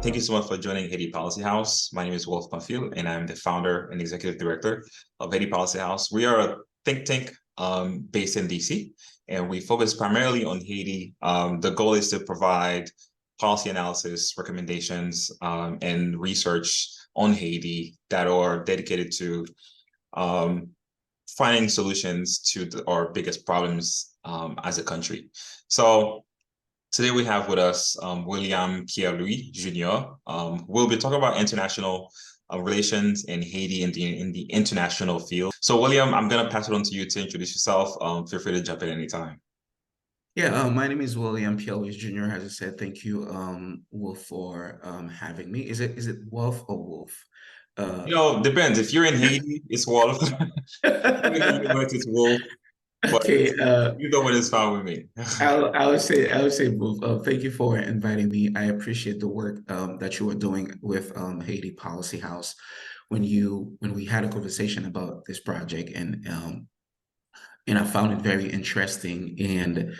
Thank you so much for joining Haiti Policy House. My name is Wolf Pamphile, and I'm the founder and executive director of Haiti Policy House. We are a think tank based in DC, and we focus primarily on Haiti. The goal is to provide policy analysis, recommendations, and research on Haiti that are dedicated to finding solutions to our biggest problems as a country. So today we have with us William Pierre-Louis Jr. We'll be talking about international relations in Haiti in the international field. So William, I'm going to pass it on to you to introduce yourself. Feel free to jump in anytime. Yeah, my name is William Pierre-Louis Jr. As I said, thank you, Wolf, for having me. Is it Wolf or Wolf? Depends. If you're in Haiti, it's Wolf. It's Wolf. But Okay, either one is fine with me. I would say Wolf. Thank you for inviting me. I appreciate the work that you are doing with Haiti Policy House. When we had a conversation about this project, and I found it very interesting, and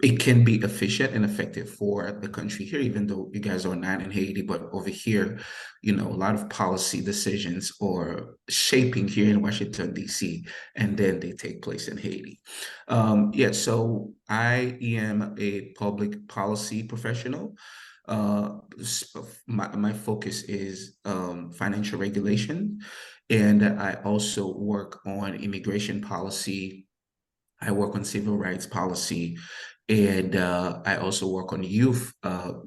it can be efficient and effective for the country here, even though you guys are not in Haiti, but over here, a lot of policy decisions are shaping here in Washington, D.C., and then they take place in Haiti. So I am a public policy professional. My focus is financial regulation, and I also work on immigration policy. I work on civil rights policy, and I also work on youth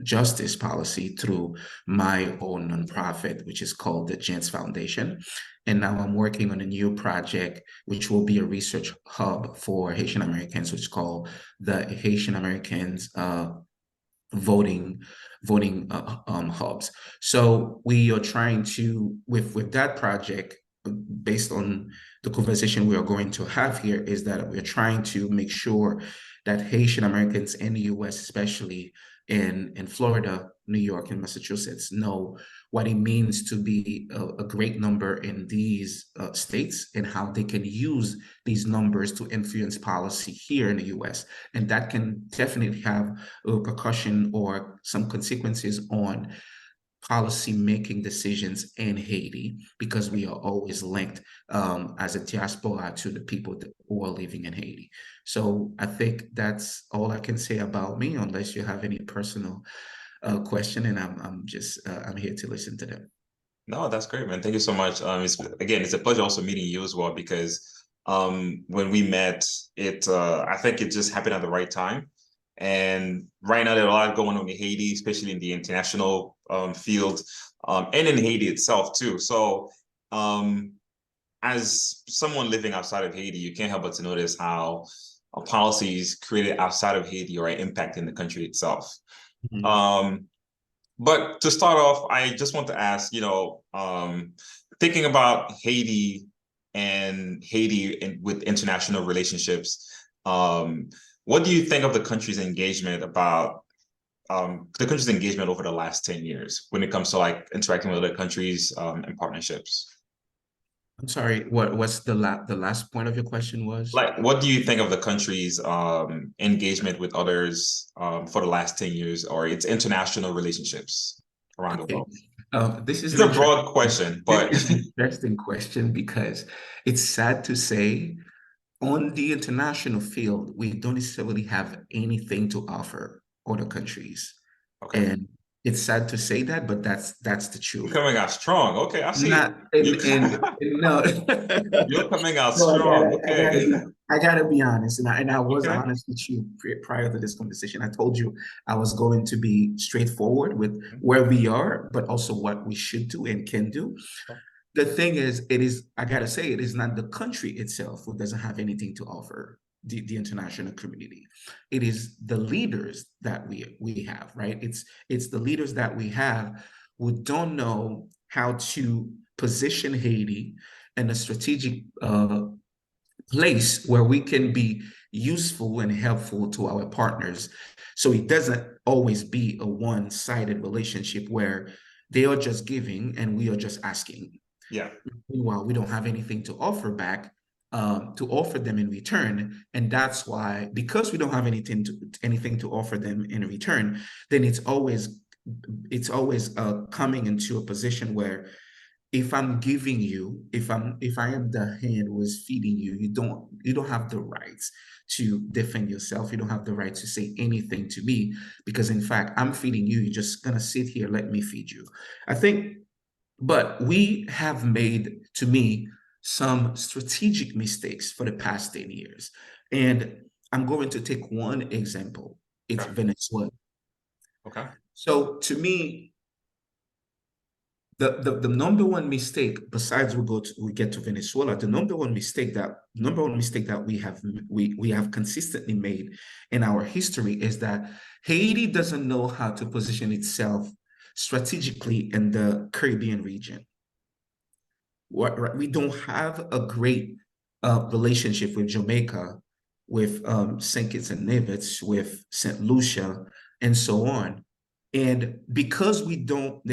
justice policy through my own nonprofit, which is called the Gents Foundation. And now I'm working on a new project, which will be a research hub for Haitian Americans, which is called the Haitian Americans voting hubs. So we are trying to, with that project, based on the conversation we are going to have here, is that we're trying to make sure that Haitian Americans in the US, especially in Florida, New York, and Massachusetts, know what it means to be a great number in these states, and how they can use these numbers to influence policy here in the US. And that can definitely have a repercussion or some consequences on policy making decisions in Haiti, because we are always linked as a diaspora to the people who are living in Haiti. So I think that's all I can say about me, unless you have any personal question, and I'm here to listen to them. No, that's great, man. Thank you so much. It's a pleasure also meeting you as well, because when we met, I think it just happened at the right time. And right now, there's a lot going on in Haiti, especially in the international field, and in Haiti itself too. So as someone living outside of Haiti, you can't help but to notice how policies created outside of Haiti are impacting the country itself. Mm-hmm. But to start off, I just want to ask, thinking about Haiti and with international relationships, what do you think of the country's engagement over the last 10 years when it comes to like interacting with other countries and partnerships? I'm sorry, what's the last point of your question was? Like, what do you think of the country's engagement with others for the last 10 years, or its international relationships around the world? This is a broad question, but it's an interesting question, because it's sad to say, on the international field, we don't necessarily have anything to offer other countries. Okay. And it's sad to say that, but that's the truth. You're coming out strong. Okay, I see. No. You're coming out strong. I gotta be honest, and I was honest with you prior to this conversation. I told you I was going to be straightforward with where we are, but also what we should do and can do. The thing is, I gotta say, it is not the country itself who doesn't have anything to offer the international community. It is the leaders that we have, right? It's the leaders that we have who don't know how to position Haiti in a strategic place where we can be useful and helpful to our partners. So it doesn't always be a one-sided relationship where they are just giving and we are just asking. Yeah. Meanwhile, we don't have anything to offer back, to offer them in return. And that's why, because we don't have anything to offer them in return, then it's always it's always coming into a position where if I'm giving you, if I am the hand who is feeding you, you don't have the rights to defend yourself. You don't have the right to say anything to me, because in fact, I'm feeding you. You're just gonna sit here, let me feed you. I think, but we have made, to me, some strategic mistakes for the past 10 years. And I'm going to take one example. It's Okay. Venezuela. Okay. So to me, the number one mistake, besides we get to Venezuela, the number one mistake that we have consistently made in our history is that Haiti doesn't know how to position itself strategically in the Caribbean region. We don't have a great relationship with Jamaica, with St. Kitts and Nevis, with St. Lucia, and so on. And because we don't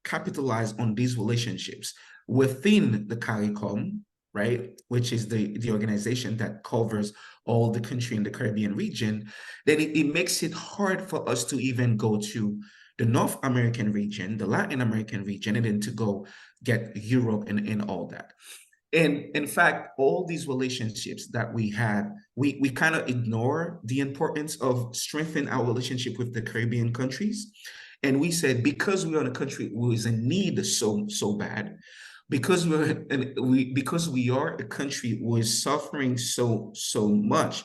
capitalize on these relationships within the CARICOM, right, which is the organization that covers all the country in the Caribbean region, then it makes it hard for us to even go to the North American region, the Latin American region, and then to go get Europe and all that. And in fact, all these relationships that we had, we kind of ignore the importance of strengthening our relationship with the Caribbean countries. And we said, because we are in a country who is in need so bad, because we are a country who is suffering so much,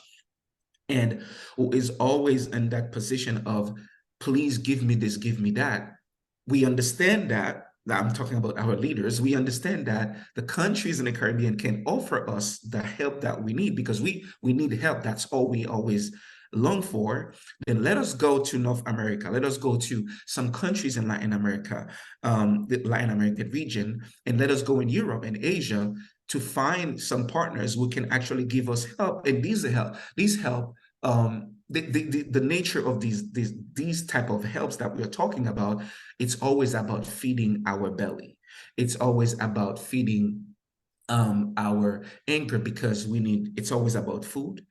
and who is always in that position of, please give me this, give me that. We understand that I'm talking about our leaders. We understand that the countries in the Caribbean can offer us the help that we need, because we need help. That's all we always long for. Then let us go to North America. Let us go to some countries in Latin America, the Latin American region, and let us go in Europe and Asia to find some partners who can actually give us help. And these help, the nature of these type of helps that we are talking about, it's always about feeding our belly. It's always about feeding our anger, because it's always about food.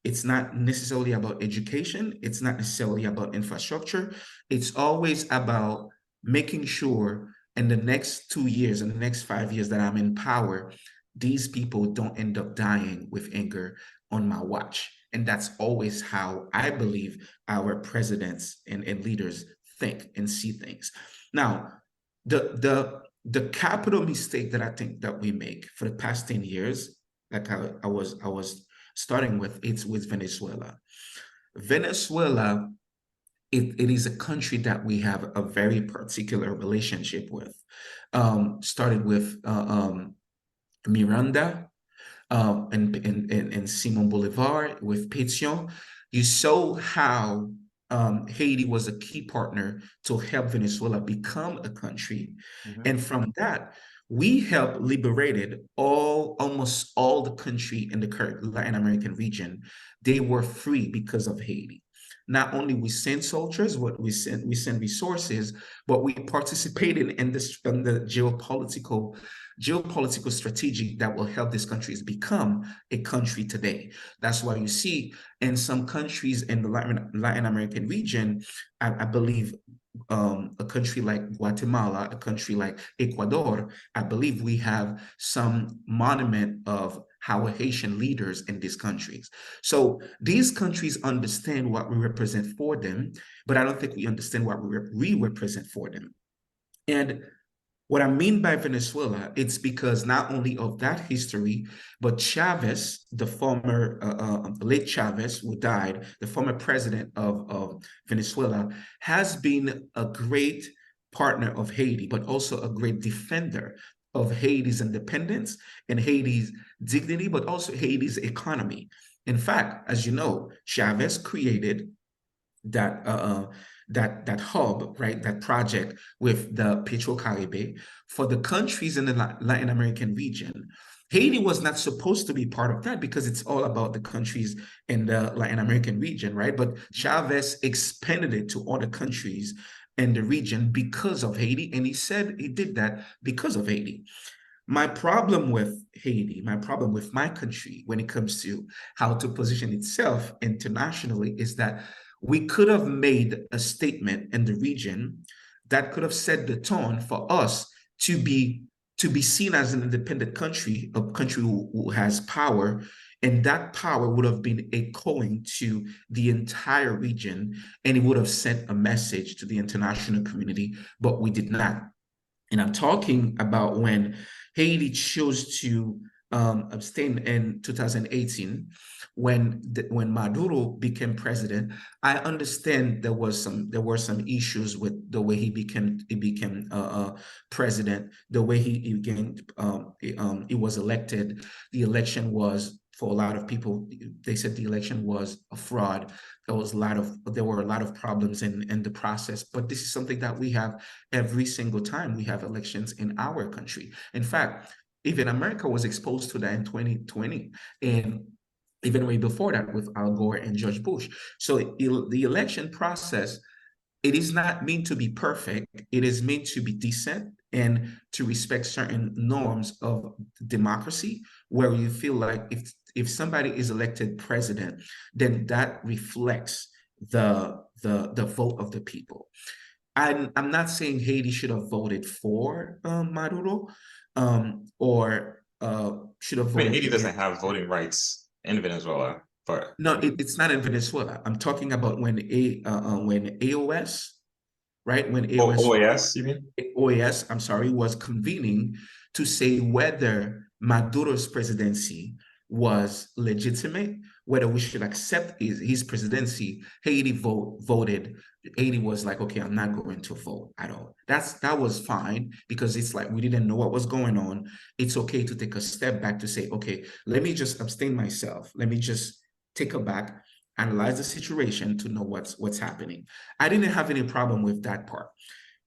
It's not necessarily about education. It's not necessarily about infrastructure. It's always about making sure in the next 2 years, in the next 5 years that I'm in power, these people don't end up dying with anger on my watch. And that's always how I believe our presidents and leaders think and see things. Now, the capital mistake that I think that we make for the past 10 years, like I was starting with, it's with Venezuela. Venezuela, it is a country that we have a very particular relationship with. Started with Miranda, and Simon Bolivar, with Pétion. You saw how Haiti was a key partner to help Venezuela become a country. Mm-hmm. And from that, we helped liberated almost all the country in the Latin American region. They were free because of Haiti. Not only we send soldiers, but we send resources, but we participated in the geopolitical strategy that will help these countries become a country today. That's why you see in some countries in the Latin American region, I believe a country like Guatemala, a country like Ecuador, I believe we have some monument of our Haitian leaders in these countries. So these countries understand what we represent for them, but I don't think we understand what we represent for them. And what I mean by Venezuela, it's because not only of that history, but Chavez, the former late Chavez, who died, the former president of Venezuela, has been a great partner of Haiti, but also a great defender of Haiti's independence and Haiti's dignity, but also Haiti's economy. In fact, as you know, Chavez created that hub, right, that project with the Petrocaribe for the countries in the Latin American region. Haiti was not supposed to be part of that because it's all about the countries in the Latin American region, right? But Chavez expanded it to other countries in the region because of Haiti, and he said he did that because of Haiti. My problem with Haiti, my problem with my country when it comes to how to position itself internationally is that we could have made a statement in the region that could have set the tone for us to be seen as an independent country, a country who has power, and that power would have been echoing to the entire region, and it would have sent a message to the international community, but we did not. And I'm talking about when Haiti chose to abstain in 2018, when Maduro became president. I understand there were some issues with the way he became president, the way he was elected. The election was, for a lot of people, they said the election was a fraud. There were a lot of problems in the process, but this is something that we have every single time we have elections in our country. In fact, even America was exposed to that in 2020, and even way before that with Al Gore and George Bush. So the election process, it is not meant to be perfect. It is meant to be decent and to respect certain norms of democracy, where you feel like if somebody is elected president, then that reflects the vote of the people. I'm not saying Haiti should have voted for Maduro, or should have I mean, voted Haiti doesn't against. have voting rights in Venezuela, but No, it's not in Venezuela. I'm talking about when AOS, right? When OAS, you mean? OAS, I'm sorry, was convening to say whether Maduro's presidency was legitimate, whether we should accept his presidency. Haiti voted. Haiti was like, okay, I'm not going to vote at all. That was fine, because it's like we didn't know what was going on. It's okay to take a step back to say, okay, let me just abstain myself. Let me just take a back, analyze the situation to know what's happening. I didn't have any problem with that part.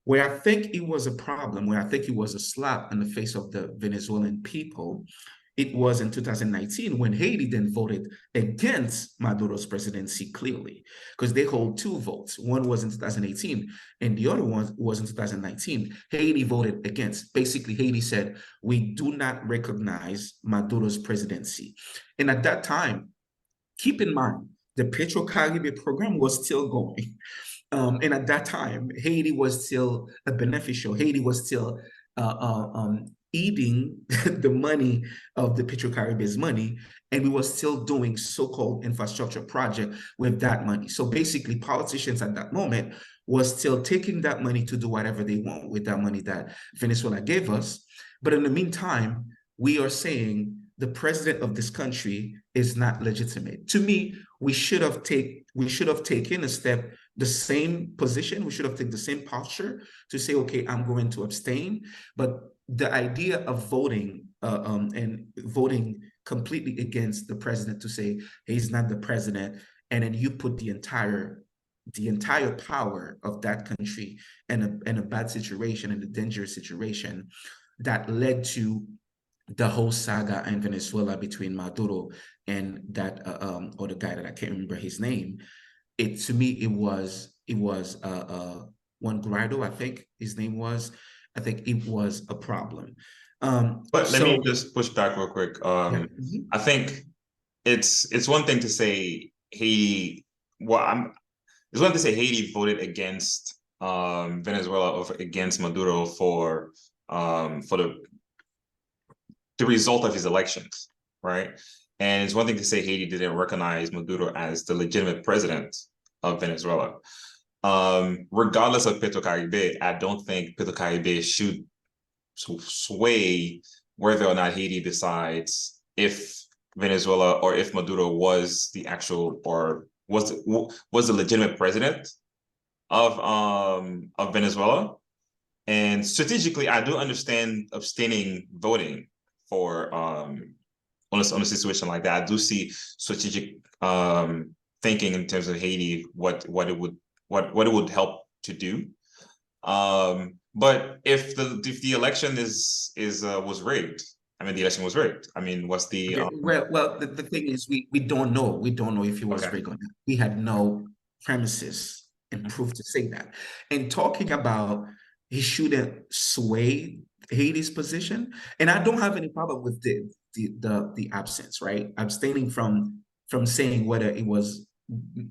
Where I think it was a problem, where I think it was a slap in the face of the Venezuelan people, it was in 2019 when Haiti then voted against Maduro's presidency clearly, because they hold two votes. One was in 2018 and the other one was in 2019. Haiti voted against. Basically, Haiti said, we do not recognize Maduro's presidency. And at that time, keep in mind, the Petro-Caribe program was still going. And at that time, Haiti was still a beneficial. Haiti was still eating the money of the Petro-Caribe's money, and we were still doing so-called infrastructure project with that money. So basically, politicians at that moment was still taking that money to do whatever they want with that money that Venezuela gave us. But in the meantime, we are saying the president of this country is not legitimate. To me, we should have taken a step, the same position. We should have taken the same posture to say, okay, I'm going to abstain. But the idea of voting and voting completely against the president to say he's not the president, and then you put the entire power of that country in a bad situation, in a dangerous situation, that led to the whole saga in Venezuela between Maduro and that other guy that I can't remember his name. To me, it was Juan Guaido, I think his name was. I think it was a problem. But let me just push back real quick. Yeah. I think it's one thing to say Haiti. It's one thing to say Haiti voted against Venezuela or against Maduro for the result of his elections, right? And it's one thing to say Haiti didn't recognize Maduro as the legitimate president of Venezuela. Regardless of Petro-Caribe, I don't think Petro-Caribe should sway whether or not Haiti decides if Venezuela or if Maduro was the actual or was the legitimate president of Venezuela. And strategically, I do understand abstaining voting for on a situation like that. I do see strategic thinking in terms of Haiti, what it would help to do. But if the election was rigged, I mean, the election was rigged. I mean, what's the well, the thing is, we don't know. We don't know if it was okay. rigged or not. We had no premises and proof to say that. And talking about he shouldn't sway Haiti's position, and I don't have any problem with the absence, right? Abstaining from saying whether it was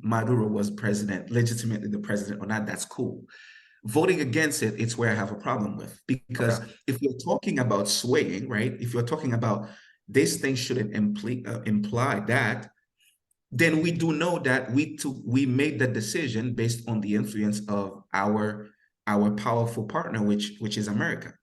Maduro was president, legitimately the president or not, that's cool. Voting against it, it's where I have a problem with. Because if you're talking about swaying, right? If you're talking about this thing shouldn't imply that, then we do know that we made the decision based on the influence of our powerful partner, which is America,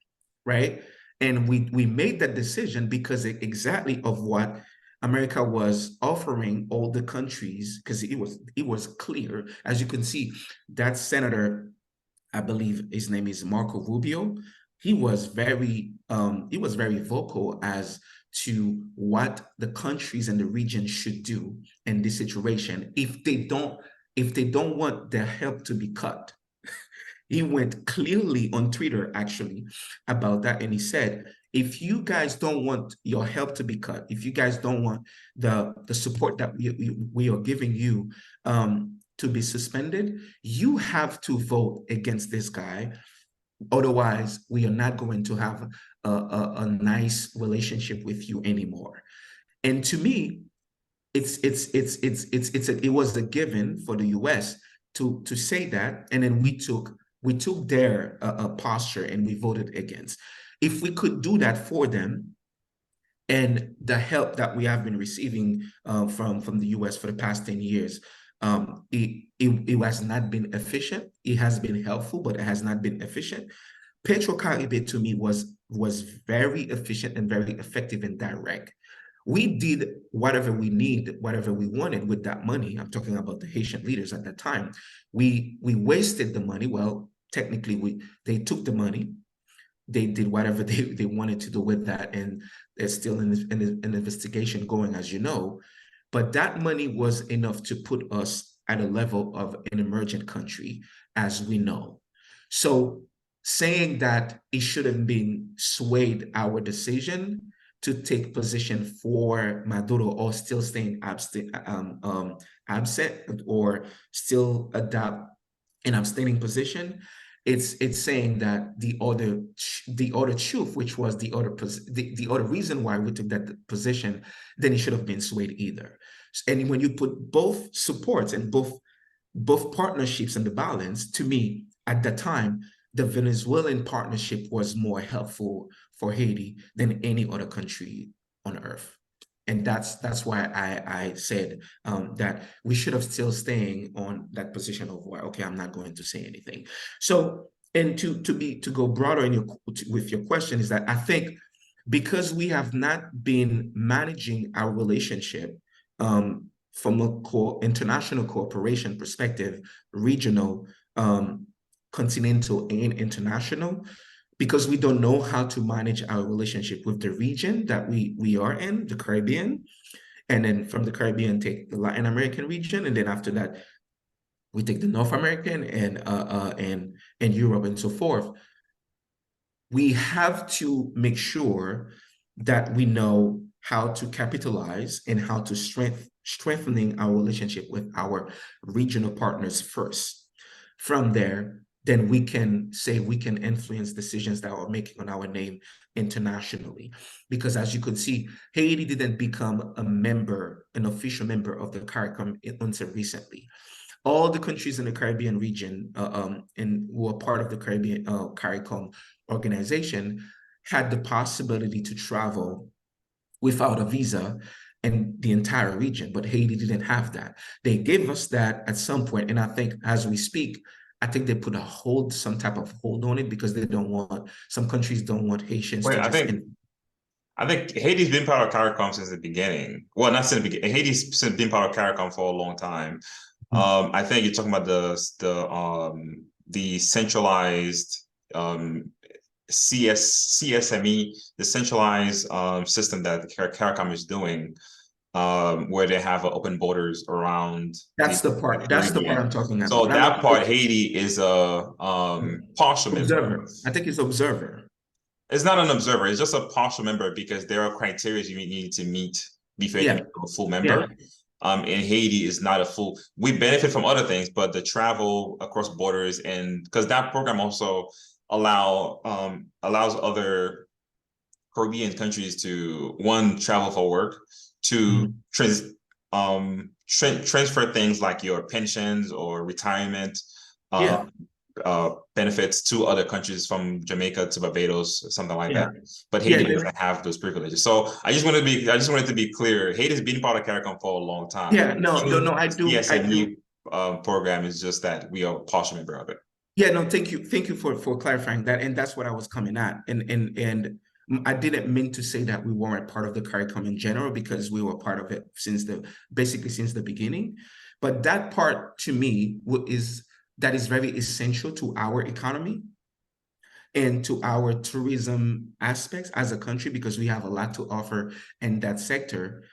right? And we made that decision because exactly of what America was offering all the countries, because it was clear, as you can see, that senator, I believe his name is Marco Rubio, he was very vocal as to what the countries and the region should do in this situation if they don't want their help to be cut. He went clearly on Twitter actually about that, and he said, if you guys don't want your help to be cut, if you guys don't want the support that we are giving you to be suspended, you have to vote against this guy. Otherwise, we are not going to have a nice relationship with you anymore. And to me, it was a given for the U.S. to say that, and then we took their posture and we voted against. If we could do that for them, and the help that we have been receiving from the U.S. for the past 10 years, it has not been efficient. It has been helpful, but it has not been efficient. Petro-Caribe to me was very efficient and very effective and direct. We did whatever we need, whatever we wanted with that money. I'm talking about the Haitian leaders at that time. We wasted the money. Well, technically, they took the money. They did whatever they wanted to do with that, and there's still an investigation going, as you know. But that money was enough to put us at a level of an emergent country, as we know. So saying that it should have been swayed our decision to take position for Maduro or still staying absent or still adopt an abstaining position, it's saying that the other truth, which was the other reason why we took that position, then it should have been swayed either. And when you put both supports and both partnerships in the balance, to me at the time, the Venezuelan partnership was more helpful for Haiti than any other country on earth. And that's why I said that we should have still staying on that position of where, okay, I'm not going to say anything. So, and to go broader with your question is that I think because we have not been managing our relationship from a international cooperation perspective, regional, continental, and international, because we don't know how to manage our relationship with the region that we are in, the Caribbean, and then from the Caribbean take the Latin American region, and then after that we take the North American and Europe and so forth. We have to make sure that we know how to capitalize and how to strengthening our relationship with our regional partners first. From there, then we can say we can influence decisions that we're making on our name internationally. Because as you could see, Haiti didn't become an official member of the CARICOM until recently. All the countries in the Caribbean region and who are part of the Caribbean CARICOM organization had the possibility to travel without a visa in the entire region, but Haiti didn't have that. They gave us that at some point, and I think as we speak, I think they put some type of hold on it because some countries don't want Haitians to I think Haiti's been part of CARICOM since the beginning. Well, not since the beginning. Haiti's been part of CARICOM for a long time. I think you're talking about the centralized CSME, the centralized system that the CARICOM is doing, where they have open borders around. That's the part I'm talking about. So that part, Haiti is a partial member. I think it's observer. It's not an observer. It's just a partial member because there are criteria you need to meet before you become a full member. And Haiti is not a full. We benefit from other things, but the travel across borders, and because that program also allows other Caribbean countries to travel for work, to transfer things like your pensions or retirement benefits to other countries, from Jamaica to Barbados or something like that. But Haiti doesn't have those privileges. So I just wanted to be clear. Haiti's been part of CARICOM for a long time. I do. Program is just that we are a partial member of it. Thank you for clarifying that, and that's what I was coming at. And I didn't mean to say that we weren't part of the CARICOM in general, because we were part of it basically since the beginning. But that part, to me, is very essential to our economy and to our tourism aspects as a country, because we have a lot to offer in that sector.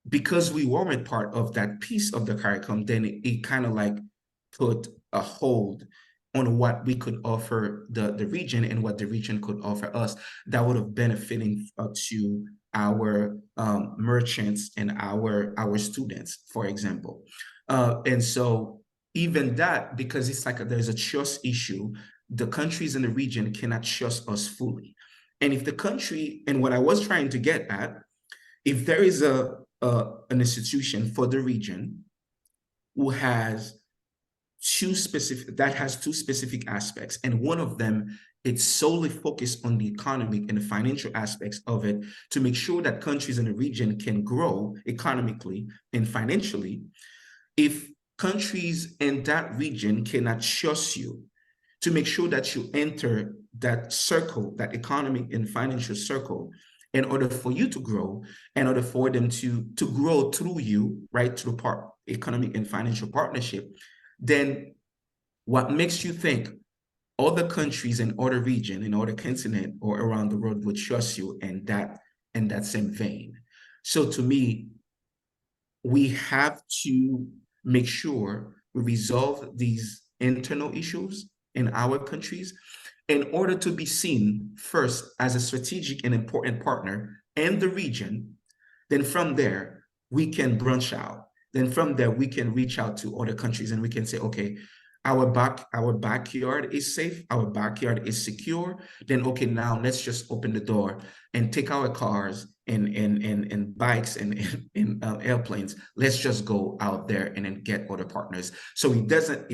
Because we weren't part of that piece of the CARICOM, then it kind of like put a hold on what we could offer the region and what the region could offer us that would have benefiting to our merchants and our students, for example. And so even that, because it's like there's a trust issue, the countries in the region cannot trust us fully. And if the country, and what I was trying to get at, if there is an institution for the region who has two specific aspects, and one of them, it's solely focused on the economic and the financial aspects of it, to make sure that countries in the region can grow economically and financially. If countries in that region cannot trust you to make sure that you enter that circle, that economic and financial circle, in order for you to grow, in order for them to grow through you, right, through economic and financial partnership, then what makes you think other countries in other region, in other continent, or around the world would trust you in that same vein? So to me, we have to make sure we resolve these internal issues in our countries in order to be seen first as a strategic and important partner in the region. Then from there, we can branch out. Then from there, we can reach out to other countries and we can say, okay, our backyard is safe, our backyard is secure. Then, okay, now let's just open the door and take our cars and bikes and airplanes. Let's just go out there and then get other partners. So it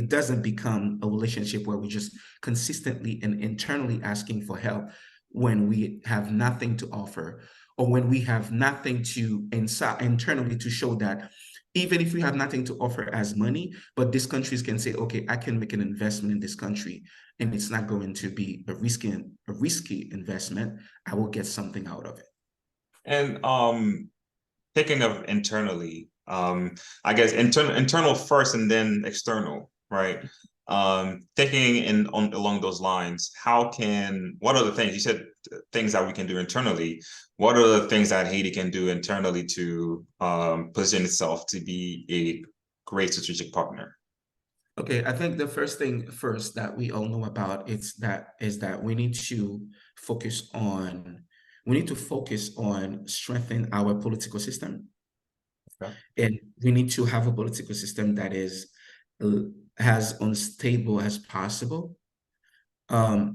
doesn't become a relationship where we just consistently and internally asking for help when we have nothing to offer, or when we have nothing to internally to show that even if we have nothing to offer as money, but these countries can say, okay, I can make an investment in this country and it's not going to be a risky investment. I will get something out of it. And thinking of internally, I guess internal first and then external, right? Thinking along those lines, what are the things, you said things that we can do internally, what are the things that Haiti can do internally to position itself to be a great strategic partner? Okay, I think the first thing that we all know about is that we need to focus on strengthening our political system. Okay. And we need to have a political system that is as unstable as possible. That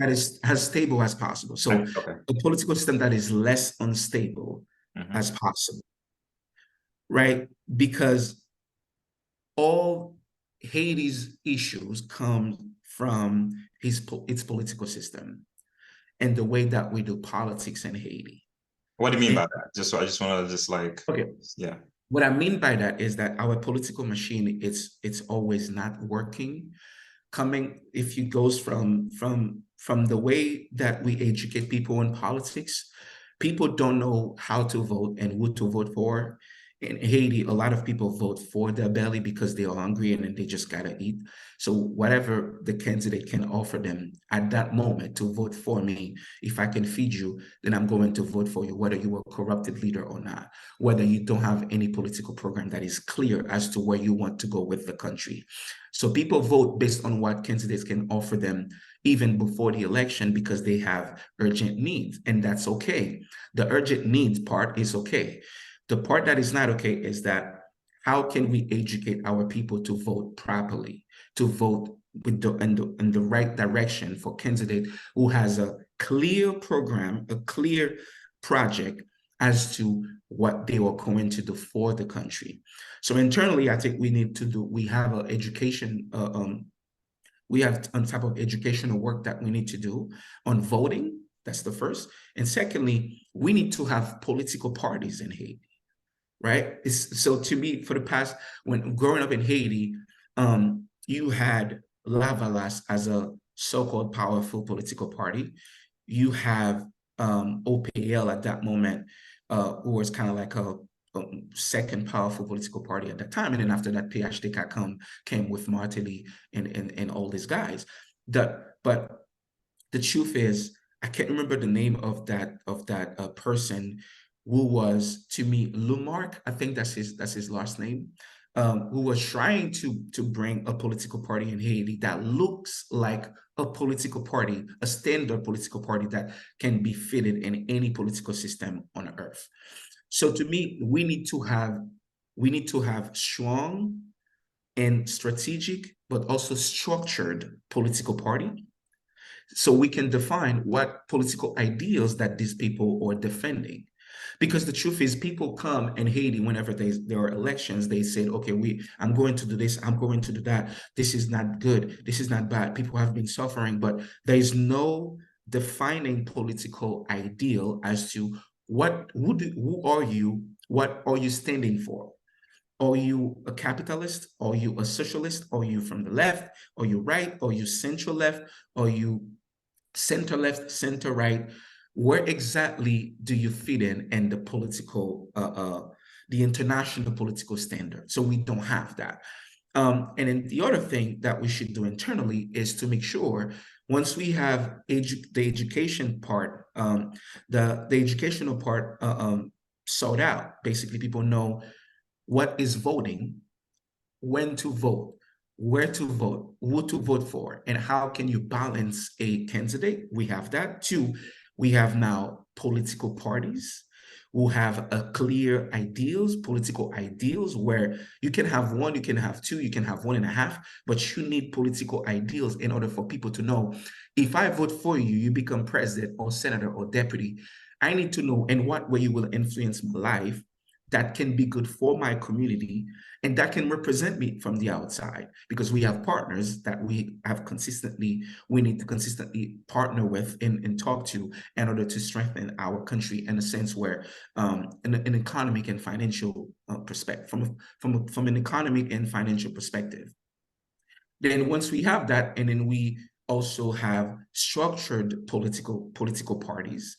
is as stable as possible. So a political system that is less unstable as possible, right? Because all Haiti's issues come from its political system and the way that we do politics in Haiti. What do you mean by that? I just want to yeah. What I mean by that is that our political machine, it's always not working. If it goes from the way that we educate people in politics, people don't know how to vote and who to vote for. In Haiti, a lot of people vote for their belly because they are hungry and they just gotta eat. So whatever the candidate can offer them at that moment to vote for me, if I can feed you, then I'm going to vote for you, whether you are a corrupted leader or not, whether you don't have any political program that is clear as to where you want to go with the country. So people vote based on what candidates can offer them even before the election because they have urgent needs, and that's okay. The urgent needs part is okay. The part that is not okay is that how can we educate our people to vote properly, to vote in the right direction for candidate who has a clear program, a clear project as to what they were going to do for the country. So internally, I think we have an education, we have on top of educational work that we need to do on voting. That's the first. And secondly, we need to have political parties in Haiti, right? So to me, for the past, when growing up in Haiti, you had Lavalas as a so-called powerful political party. You have OPL at that moment, who was kind of like a second powerful political party at that time. And then after that, PHDK came with Martelly and all these guys. But the truth is, I can't remember the name of that person who was, to me, Lumark, I think that's his last name, who was trying to bring a political party in Haiti that looks like a political party, a standard political party that can be fitted in any political system on earth. So to me, we need to have strong and strategic, but also structured political party, so we can define what political ideals that these people are defending. Because the truth is, people come in Haiti whenever there are elections, they say, okay, I'm going to do this, I'm going to do that. This is not good. This is not bad. People have been suffering, but there is no defining political ideal as to who are you? What are you standing for? Are you a capitalist? Are you a socialist? Are you from the left? Are you right? Are you central left? Are you center left, center right? Where exactly do you fit in the political, the international political standard? So we don't have that. And then the other thing that we should do internally is to make sure, once we have the education part, the educational part sought out, basically people know what is voting, when to vote, where to vote, who to vote for, and how can you balance a candidate. We have that. Two, we have now political parties who have a clear political ideals, where you can have one, you can have two, you can have one and a half, but you need political ideals in order for people to know, if I vote for you, you become president or senator or deputy, I need to know in what way you will influence my life that can be good for my community and that can represent me from the outside, because we have partners that we need to consistently partner with and talk to in order to strengthen our country in a sense where an economic and financial perspective, from an economic and financial perspective. Then once we have that, and then we also have structured political parties.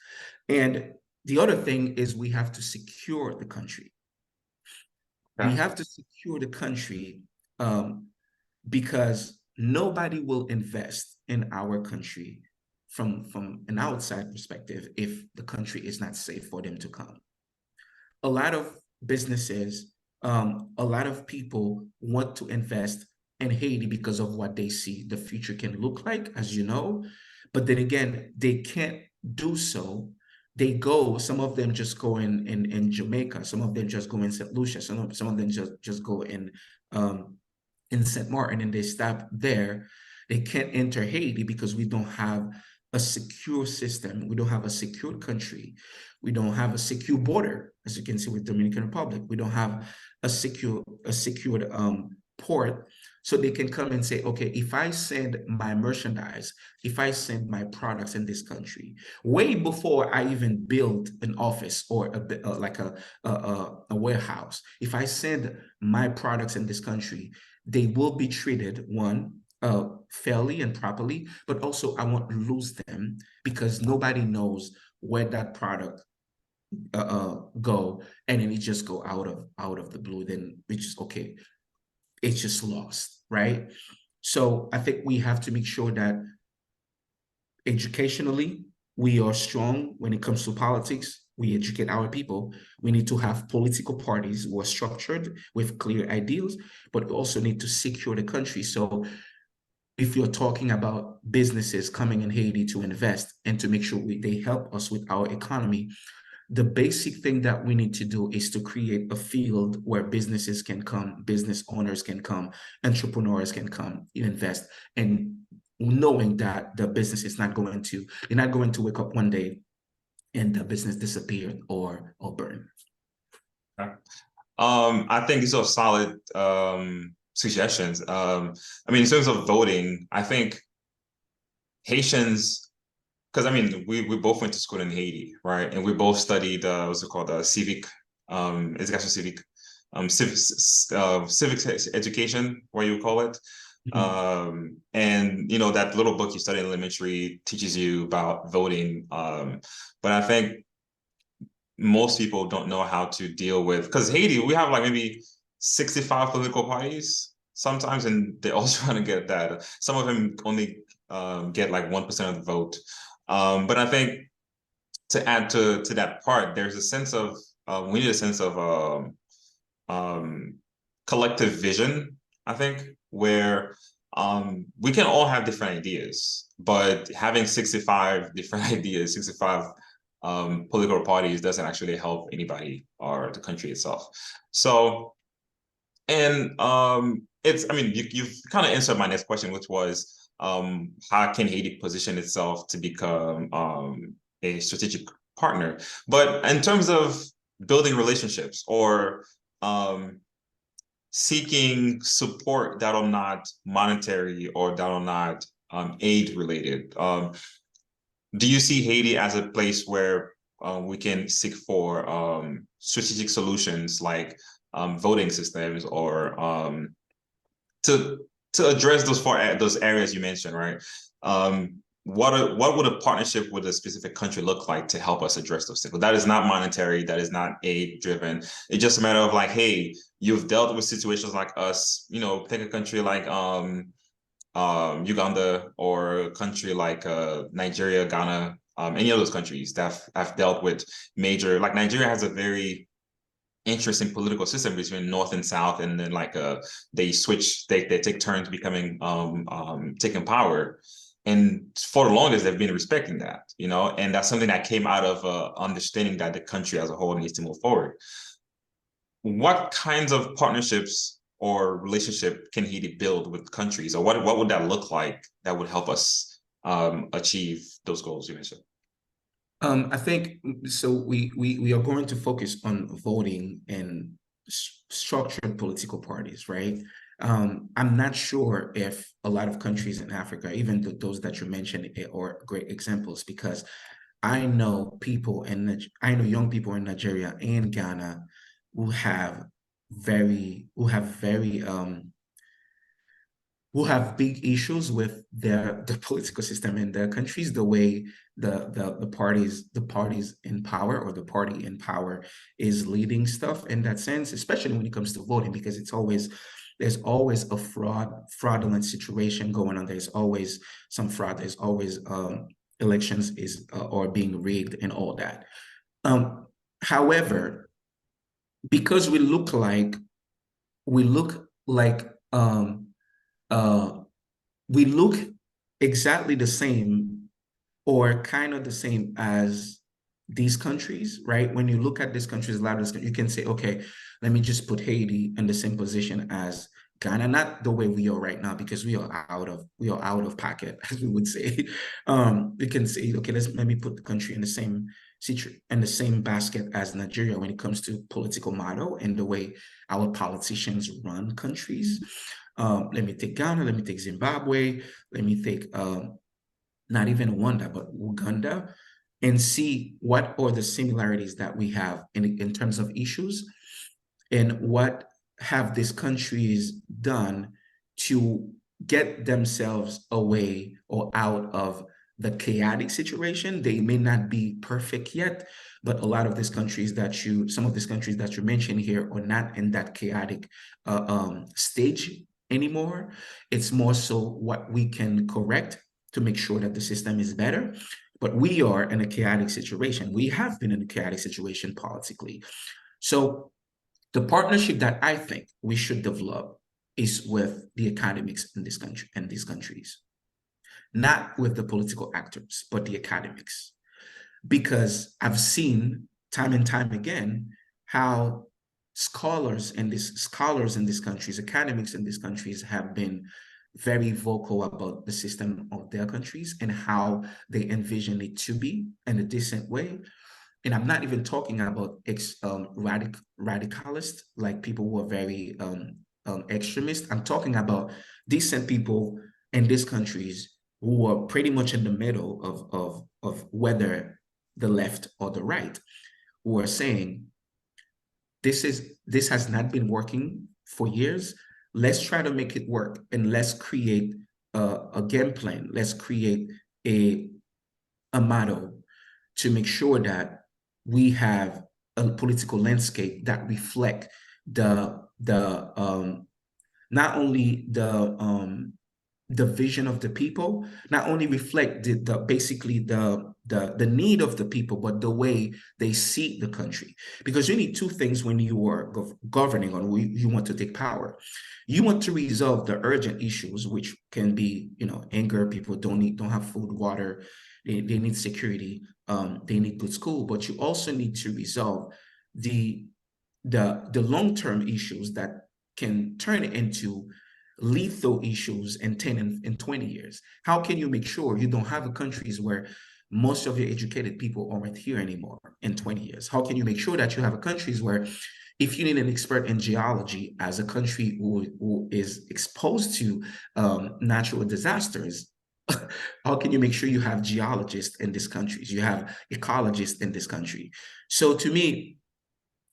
And the other thing is, we have to secure the country. Okay. We have to secure the country because nobody will invest in our country from an outside perspective if the country is not safe for them to come. A lot of businesses, a lot of people want to invest in Haiti because of what they see the future can look like, as you know. But then again, they can't do so. Some of them just go in Jamaica, some of them just go in St. Lucia, some of them just go in St. Martin, and they stop there. They can't enter Haiti because we don't have a secure system. We don't have a secure country. We don't have a secure border, as you can see with Dominican Republic. We don't have a secured port. So they can come and say, okay, if I send my merchandise, if I send my products in this country, way before I even build an office or a warehouse, if I send my products in this country, they will be treated, one, fairly and properly, but also I won't lose them because nobody knows where that product go, and then it just go out of the blue. Then it's just, okay, it's just lost, right? So I think we have to make sure that educationally we are strong when it comes to politics. We educate our people. We need to have political parties who are structured with clear ideals, but we also need to secure the country. So if you're talking about businesses coming in Haiti to invest and to make sure they help us with our economy, the basic thing that we need to do is to create a field where businesses can come, business owners can come, entrepreneurs can come, invest, and knowing that the business is they're not going to wake up one day and the business disappeared or burned. Okay. I think these are solid suggestions. I mean, in terms of voting, I think Haitians, because I mean, we both went to school in Haiti, right? And we both studied what's it called, civic, education civic, civic education, what you call it. And you know, that little book you study in elementary teaches you about voting. But I think most people don't know how to deal with, because Haiti, we have like maybe 65 political parties sometimes, and they're all trying to get that. Some of them only get like 1% of the vote. But I think to add to that part, there's a sense of, we need a sense of collective vision, I think, where we can all have different ideas, but having 65 different ideas, 65 political parties doesn't actually help anybody or the country itself. So, and it's, I mean, you've kind of answered my next question, which was, how can Haiti position itself to become a strategic partner? But in terms of building relationships or seeking support that are not monetary or that are not aid related, do you see Haiti as a place where we can seek for strategic solutions like voting systems, or to address those areas you mentioned, right? What would a partnership with a specific country look like to help us address those things? That is not monetary, that is not aid driven. It's just a matter of like, hey, you've dealt with situations like us, you know, pick a country like Uganda, or a country like Nigeria, Ghana, any of those countries that have dealt with major, like Nigeria has a very interesting political system between North and South, and then like they take turns becoming taking power. And for the longest, they've been respecting that, you know, and that's something that came out of understanding that the country as a whole needs to move forward. What kinds of partnerships or relationship can Haiti build with countries, or what would that look like that would help us achieve those goals you mentioned? I think so. We are going to focus on voting and structured political parties, right? I'm not sure if a lot of countries in Africa, even those that you mentioned, are great examples, because I know young people in Nigeria and Ghana who have very who have big issues with the political system in their countries, the way the parties in power, or the party in power, is leading stuff in that sense, especially when it comes to voting, because there's always a fraudulent situation going on. There's always some fraud. There's always elections are being rigged and all that. However, because we look like we look exactly the same, or kind of the same as these countries, right? When you look at these countries, you can say, okay, let me just put Haiti in the same position as Ghana, not the way we are right now, because we are out of pocket, as we would say. We can say, okay, let me put the country in the same basket as Nigeria when it comes to political model and the way our politicians run countries. Let me take Ghana, let me take Zimbabwe, let me take not even Rwanda, but Uganda, and see what are the similarities that we have in terms of issues, and what have these countries done to get themselves away or out of the chaotic situation. They may not be perfect yet, but a lot of these countries some of these countries that you mentioned here are not in that chaotic stage anymore. It's more so what we can correct to make sure that the system is better. But we are in a chaotic situation. We have been in a chaotic situation politically. So the partnership that I think we should develop is with the academics in this country and these countries, not with the political actors, but the academics. Because I've seen time and time again how scholars in these countries, academics in these countries, have been very vocal about the system of their countries and how they envision it to be in a decent way. and I'm not even talking about radicalists, like people who are very extremist. I'm talking about decent people in these countries who are pretty much in the middle of whether the left or the right, who are saying, this has not been working for years. Let's try to make it work, and let's create a game plan. Let's create a model to make sure that we have a political landscape that reflect not only the vision of the people, not only reflect basically the need of the people, but the way they see the country. Because you need two things when you are governing, or you want to take power. You want to resolve the urgent issues, which can be, anger. People don't have food, water. They need security. They need good school. But you also need to resolve the long-term issues that can turn into lethal issues in 10 and 20 years. How can you make sure you don't have countries where most of your educated people aren't here anymore in 20 years? How can you make sure that you have countries where, if you need an expert in geology as a country who is exposed to natural disasters, how can you make sure you have geologists in these countries? You have ecologists in this country. So to me,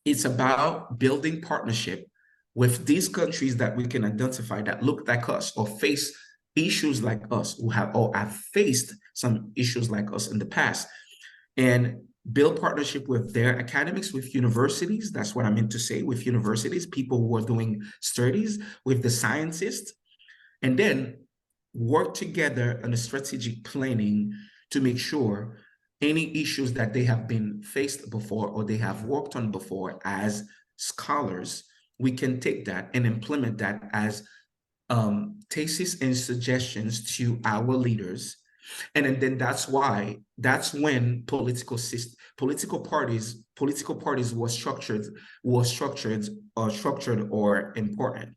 it's about building partnership with these countries that we can identify that look like us or face issues like us, who have faced some issues like us in the past, and build partnership with their academics, with universities. That's what I meant to say, with universities, people who are doing studies, with the scientists, and then work together on a strategic planning to make sure any issues that they have been faced before or they have worked on before as scholars, we can take that and implement that as thesis and suggestions to our leaders. And then that's when political parties was structured or important.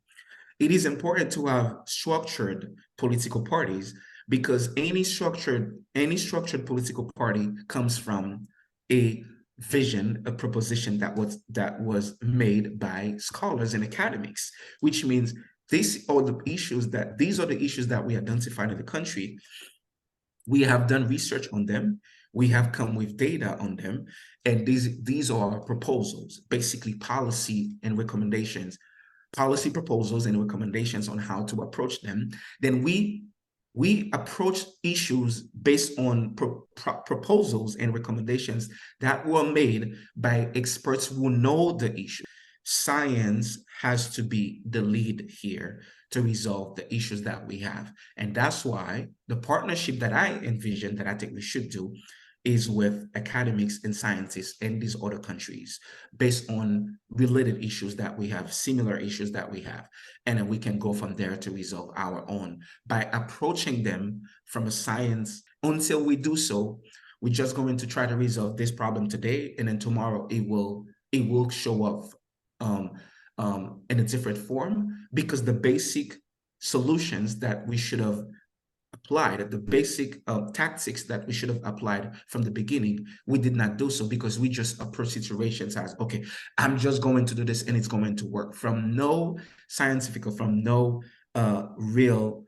It is important to have structured political parties, because any structured political party comes from a vision, a proposition that was made by scholars and academics, which means these are the issues that we identified in the country. We have done research on them. We have come with data on them. And these are proposals, basically policy proposals and recommendations on how to approach them. Then we approach issues based on proposals and recommendations that were made by experts who know the issue. Science has to be the lead here to resolve the issues that we have. And that's why the partnership that I envision, that I think we should do, is with academics and scientists in these other countries, based on related issues that we have, similar issues that we have. And then we can go from there to resolve our own by approaching them from a science. Until we do so, we're just going to try to resolve this problem today, and then tomorrow it will show up in a different form, because the basic solutions that we should have applied, the basic tactics that we should have applied from the beginning, we did not do so, because we just approach situations as, okay, I'm just going to do this and it's going to work, from no scientific or from no real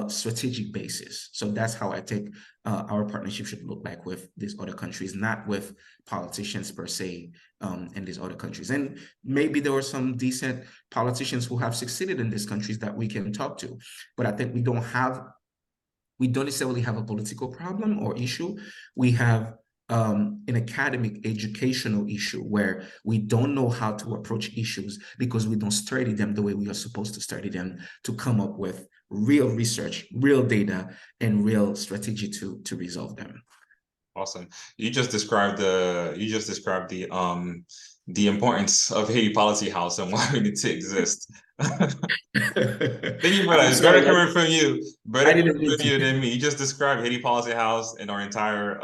strategic basis. So that's how I think our partnership should look like with these other countries, not with politicians per se in these other countries. And maybe there are some decent politicians who have succeeded in these countries that we can talk to, but I think we don't necessarily have a political problem or issue. We have an academic educational issue where we don't know how to approach issues, because we don't study them the way we are supposed to study them, to come up with real research, real data, and real strategy to resolve them. Awesome. You just described the importance of Haiti Policy House and why we need to exist. Then you realize better coming from you, than me. You just described Haiti Policy House and our entire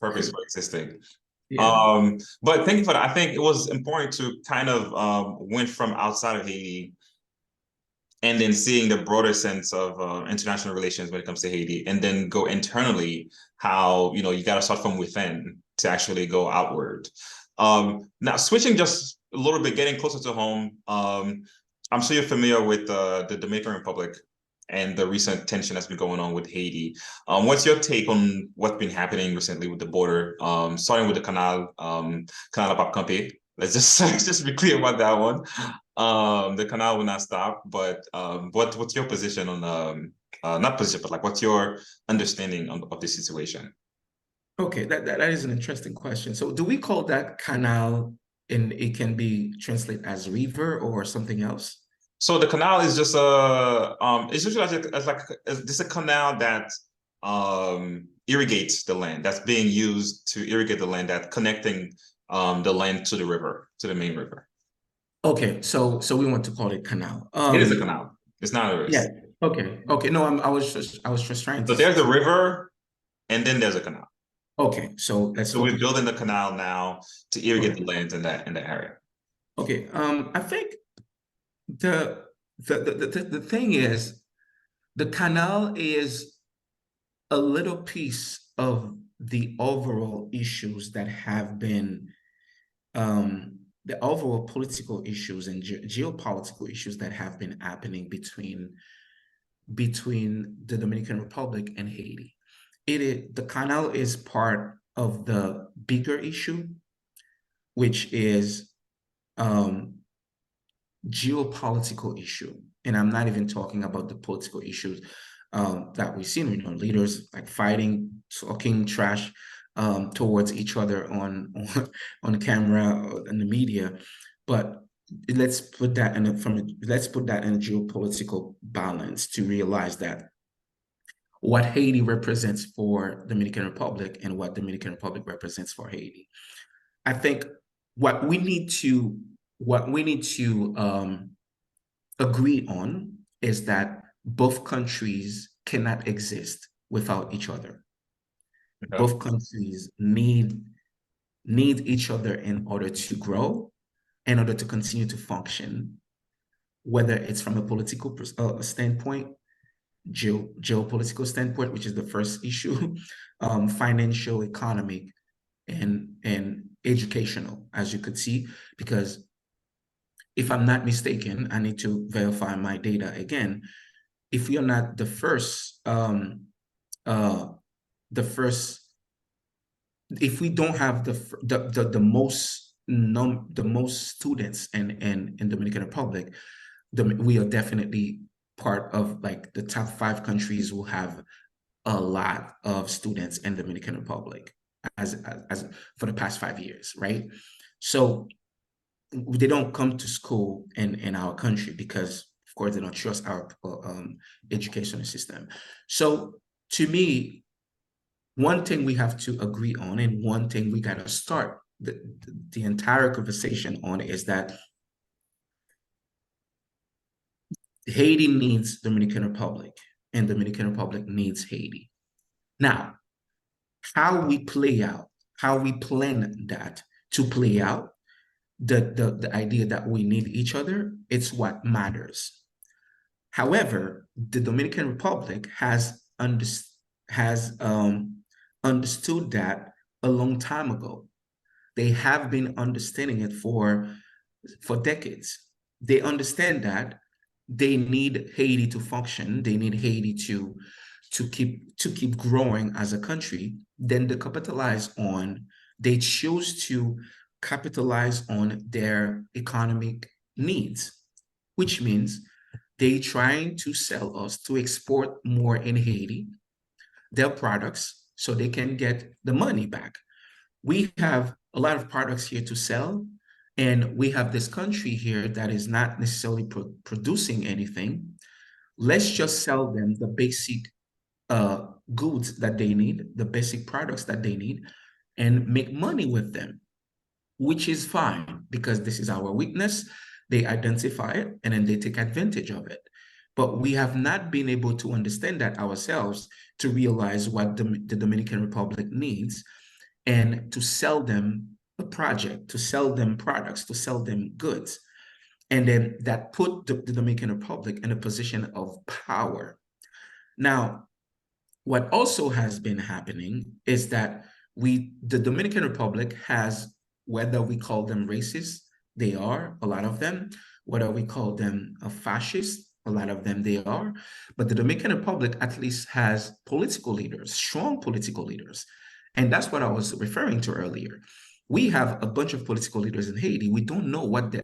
purpose for existing. Yeah. But thank you for that. I think it was important to kind of went from outside of Haiti and then seeing the broader sense of international relations when it comes to Haiti, and then go internally, how, you got to start from within to actually go outward. Now, switching just a little bit, getting closer to home, I'm sure you're familiar with the Dominican Republic and the recent tension that's been going on with Haiti. What's your take on what's been happening recently with the border, starting with the Canal de Pape? Let's just be clear about that one. The canal will not stop, but what's your position on not position, but like what's your understanding of this situation? Okay, that is an interesting question. So do we call that canal, and it can be translated as river or something else? So the canal is just it's usually just a canal that irrigates the land, that's being used to irrigate the land, that connecting the land to the river, to the main river. Okay, so we want to call it canal. It is a canal. It's not a river. Yeah. Okay. No, I was just trying to. So there's a river, and then there's a canal. Okay, so we're building the canal now to irrigate the lands in that area. Okay. I think the thing is, the canal is a little piece of the overall issues that have been the overall political issues and geopolitical issues that have been happening between the Dominican Republic and Haiti. The canal is part of the bigger issue, which is geopolitical issue. And I'm not even talking about the political issues that we've seen, leaders like fighting, talking trash towards each other on camera in the media. But let's put that in a geopolitical balance to realize that what Haiti represents for Dominican Republic and what Dominican Republic represents for Haiti. I think what we need to agree on is that both countries cannot exist without each other. Okay. Both countries need each other in order to grow, in order to continue to function, whether it's from a political standpoint, geopolitical standpoint, which is the first issue, financial, economic, and educational, as you could see, because if I'm not mistaken, I need to verify my data again. If we are not the first, if we don't have the most students in Dominican Republic, we are definitely part of like the top 5 countries who have a lot of students in Dominican Republic as for the past 5 years, right? So they don't come to school in our country because, of course, they don't trust our educational system. So to me, one thing we have to agree on, and one thing we got to start the entire conversation on, is that Haiti needs Dominican Republic and Dominican Republic needs Haiti. Now, how we plan that to play out, the idea that we need each other, it's what matters. However, the Dominican Republic has understood that a long time ago. They have been understanding it for decades. They understand that they need Haiti to function. They need Haiti to keep growing as a country. Then they choose to capitalize on their economic needs, which means they trying to sell us, to export more in Haiti, their products, so they can get the money back. We have a lot of products here to sell, and we have this country here that is not necessarily producing anything. Let's just sell them the basic goods that they need, the basic products that they need, and make money with them, which is fine because this is our weakness. They identify it and then they take advantage of it. But we have not been able to understand that ourselves, to realize what the Dominican Republic needs, and to sell them a project, to sell them products, to sell them goods. And then that put the Dominican Republic in a position of power. Now, what also has been happening is that the Dominican Republic has, whether we call them racist, they are, a lot of them, whether we call them a fascist, a lot of them they are, but the Dominican Republic at least has political leaders, strong political leaders. And that's what I was referring to earlier. We have a bunch of political leaders in Haiti. We don't know what the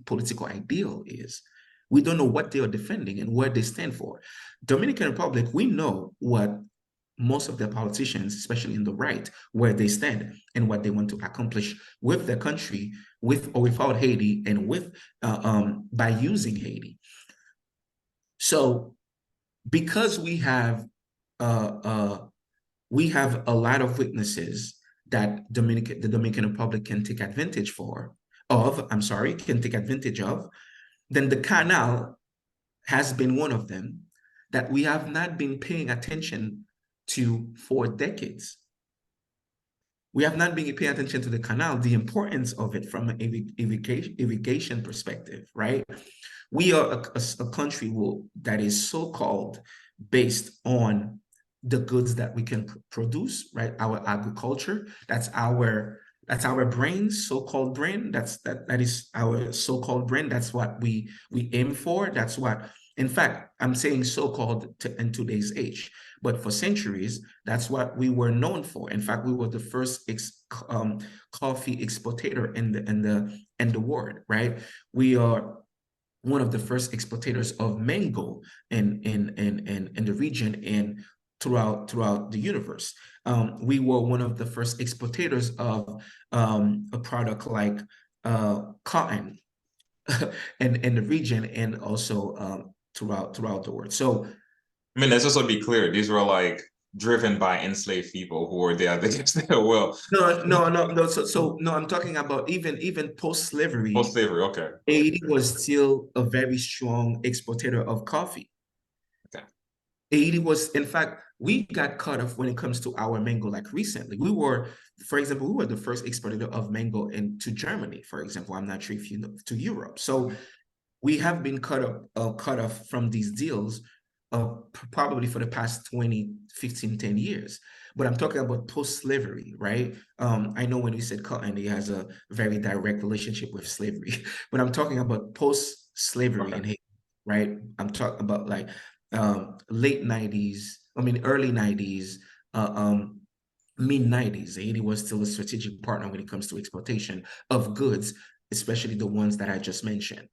political ideal is. We don't know what they are defending and what they stand for. Dominican Republic, we know what most of the politicians, especially in the right, where they stand and what they want to accomplish with their country, with or without Haiti, and with by using Haiti. So, because we have a lot of weaknesses that the Dominican Republic can take advantage can take advantage of, then the canal has been one of them that we have not been paying attention to for decades. We have not been paying attention to the canal, the importance of it from an irrigation perspective, right? We are a country that is so-called based on the goods that we can produce, right? Our agriculture, that's our brain, so-called brain. That is our so-called brain. That's what we aim for. That's what, in fact, I'm saying so-called in today's age, but for centuries, that's what we were known for. In fact, we were the first coffee exporter in the world, right? We are one of the first exporters of mango in the region and throughout the universe. We were one of the first exporters of a product like cotton in the region and also throughout the world. So, I mean, let's also be clear. These were like driven by enslaved people who were there against their will. No. So no, I'm talking about even post-slavery. Post-slavery, okay. Haiti was still a very strong exporter of coffee. Okay. Haiti was, in fact, we got cut off when it comes to our mango. Like recently, for example, we were the first exporter of mango to Germany, for example. I'm not sure if you know, to Europe. So we have been cut off from these deals probably for the past 20, 15, 10 years. But I'm talking about post-slavery, right? I know when we said cotton, it has a very direct relationship with slavery, but I'm talking about post-slavery in Haiti, right? I'm talking about like late 90s, early 90s, mid 90s. Haiti was still a strategic partner when it comes to exportation of goods, especially the ones that I just mentioned.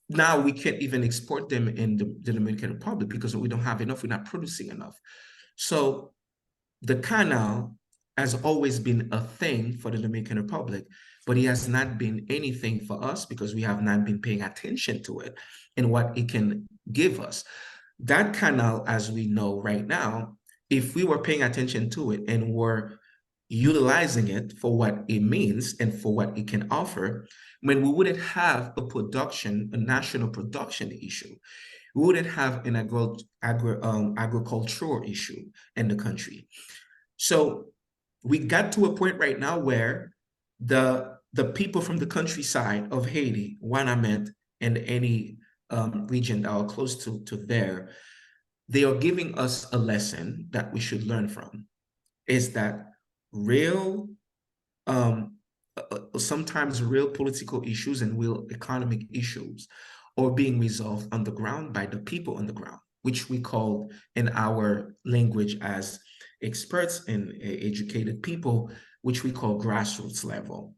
Now we can't even export them in the Dominican Republic because we don't have enough, we're not producing enough. So the canal has always been a thing for the Dominican Republic, but it has not been anything for us because we have not been paying attention to it and what it can give us. That canal, as we know right now, if we were paying attention to it and were utilizing it for what it means and for what it can offer, when we wouldn't have a national production issue. We wouldn't have an agricultural issue in the country. So we got to a point right now where the people from the countryside of Haiti, Wanamet, and any region that are close to there, they are giving us a lesson that we should learn from, is that sometimes real political issues and real economic issues are being resolved on the ground by the people on the ground, which we call in our language as experts and educated people, which we call grassroots level.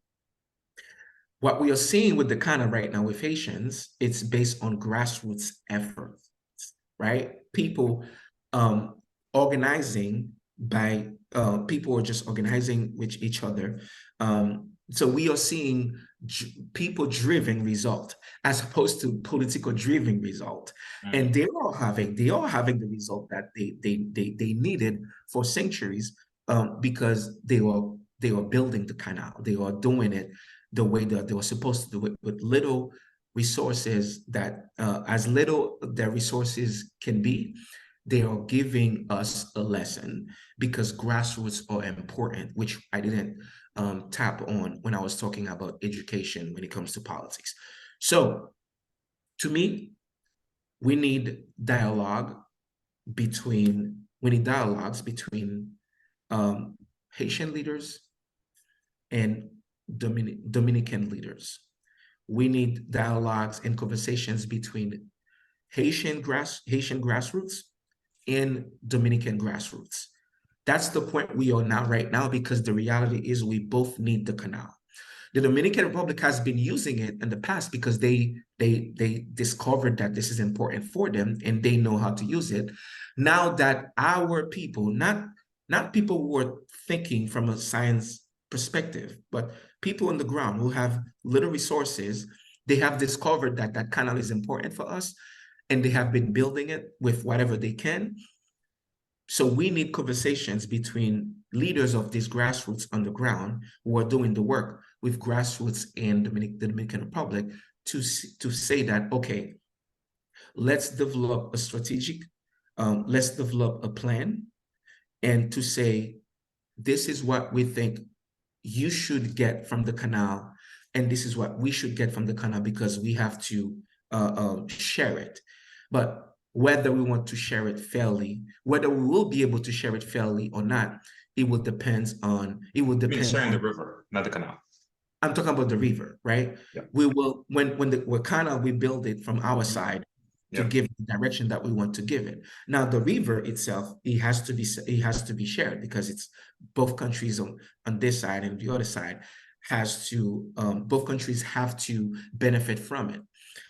What we are seeing with the kind of right now with Haitians, it's based on grassroots efforts, right? People organizing by people are just organizing with each other. So we are seeing people-driven result as opposed to political-driven result, and they are having the result that they needed for centuries because they were building the canal. They are doing it the way that they were supposed to do it with little resources that as little their resources can be. They are giving us a lesson because grassroots are important, which I didn't tap on when I was talking about education when it comes to politics. So to me, we need dialogues between Haitian leaders and Dominican leaders. We need dialogues and conversations between Haitian grassroots and Dominican grassroots. That's the point we are now right now, because the reality is we both need the canal. The Dominican Republic has been using it in the past because they discovered that this is important for them and they know how to use it. Now that our people, not people who are thinking from a science perspective, but people on the ground who have little resources, they have discovered that that canal is important for us, and they have been building it with whatever they can. So we need conversations between leaders of these grassroots on the ground who are doing the work with grassroots in the Dominican Republic to say that, okay, let's develop a strategic, let's develop a plan, and to say, this is what we think you should get from the canal, and this is what we should get from the canal, because we have to share it. But whether we want to share it fairly, whether we will be able to share it fairly or not, it will depend on, sharing the river, not the canal. I'm talking about the river, right? Yeah. We will, when the canal, we build it from our side to give the direction that we want to give it. Now, the river itself, it has to be shared, because it's both countries on this side and the other side has to, both countries have to benefit from it.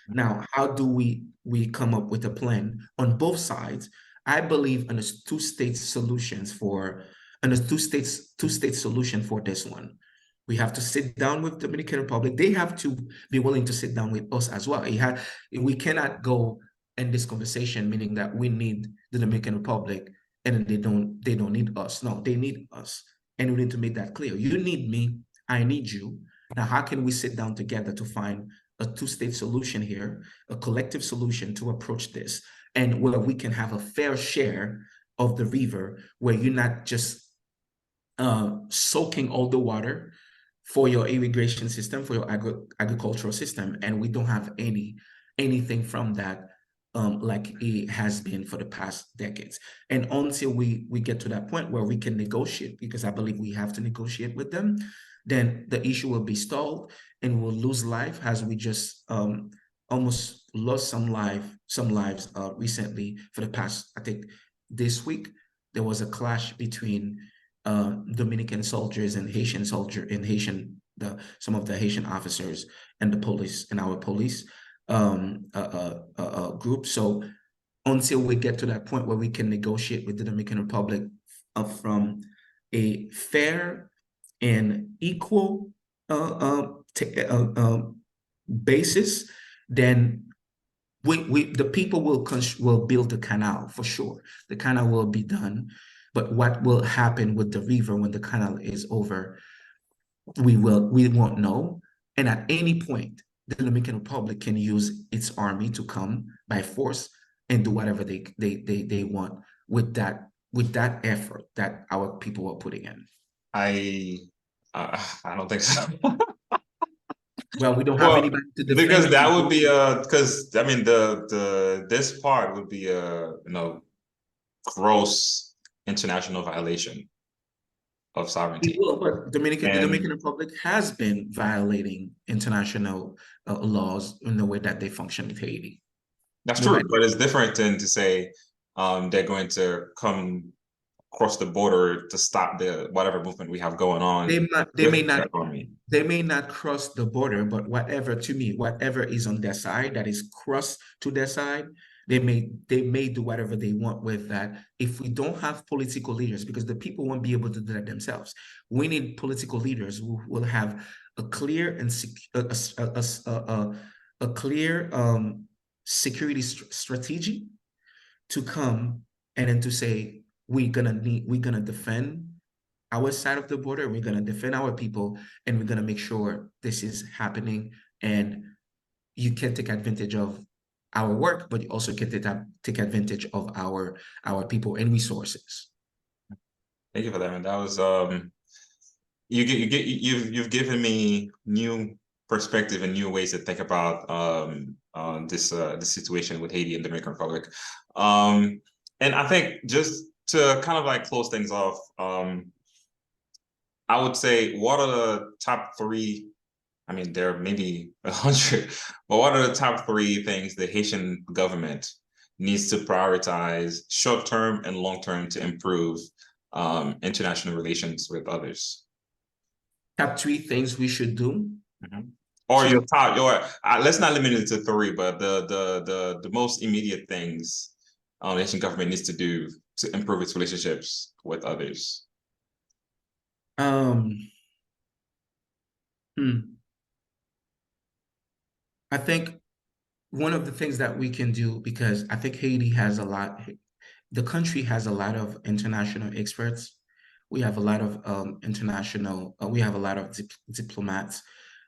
Now, how do we come up with a plan on both sides? I believe in a two-state solution for this one. We have to sit down with the Dominican Republic. They have to be willing to sit down with us as well. We cannot go in this conversation meaning that we need the Dominican Republic and they don't need us. No, they need us, and we need to make that clear. You need me, I need you. Now, how can we sit down together to find a two-state solution here, a collective solution to approach this, and where we can have a fair share of the river, where you're not just soaking all the water for your irrigation system, for your agricultural system, and we don't have anything from that, like it has been for the past decades. And until we get to that point where we can negotiate, because I believe we have to negotiate with them, then the issue will be stalled and we'll lose life, as we just almost lost some lives recently. For the past, I think this week, there was a clash between Dominican soldiers and Haitian some of the Haitian officers and the police, and our police group. So until we get to that point where we can negotiate with the Dominican Republic from a fair and equal basis, then the people will build the canal for sure. The canal will be done, but what will happen with the river when the canal is over, we won't know. And at any point, the Dominican Republic can use its army to come by force and do whatever they want with that effort that our people are putting in. I don't think so. Well, we don't have anybody to defend, because that would be because I mean this part would be a gross international violation of sovereignty. It will, but the Dominican Republic has been violating international laws in the way that they function with Haiti. That's true, but it's different than to say they're going to come across the border to stop whatever movement we have going on. They may not cross the border, but whatever is on their side that is crossed to their side, they may do whatever they want with that. If we don't have political leaders, because the people won't be able to do that themselves, we need political leaders who will have a clear and security strategy to come and then to say, we're gonna defend our side of the border, we're gonna defend our people, and we're gonna make sure this is happening. And you can take advantage of our work, but you also can take advantage of our people and resources. Thank you for that, man. That was you've given me new perspective and new ways to think about this situation with Haiti and the Dominican Republic. And I think just to kind of like close things off, I would say, what are the top three? I mean, there are maybe 100, but what are the top three things the Haitian government needs to prioritize short-term and long-term to improve international relations with others? Top three things we should do. Or your top, let's not limit it to three, but the most immediate things the Haitian government needs to do to improve its relationships with others. I think one of the things that we can do, because I think Haiti has a lot, the country has a lot of international experts. We have a lot of we have a lot of diplomats